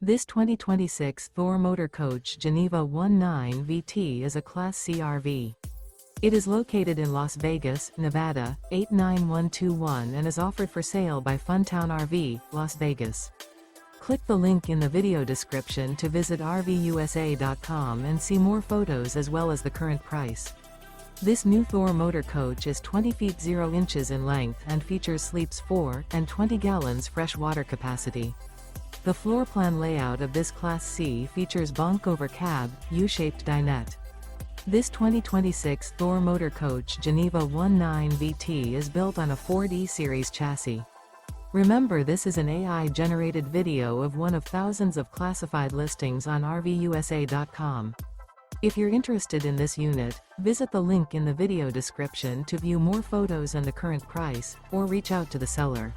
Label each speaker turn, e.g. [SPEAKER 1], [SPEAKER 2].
[SPEAKER 1] This 2026 Thor Motor Coach Geneva 19 VT is a Class C RV. It is located in Las Vegas, Nevada, 89121 and is offered for sale by Funtown RV, Las Vegas. Click the link in the video description to visit RVUSA.com and see more photos as well as the current price. This new Thor Motor Coach is 20 feet 0 inches in length and features sleeps 4 and 20 gallons fresh water capacity. The floor plan layout of this Class C features Bunk Over Cab, U-shaped dinette. This 2026 Thor Motor Coach Geneva 19 VT is built on a Ford E-Series chassis. Remember, this is an AI-generated video of one of thousands of classified listings on RVUSA.com. If you're interested in this unit, visit the link in the video description to view more photos and the current price, or reach out to the seller.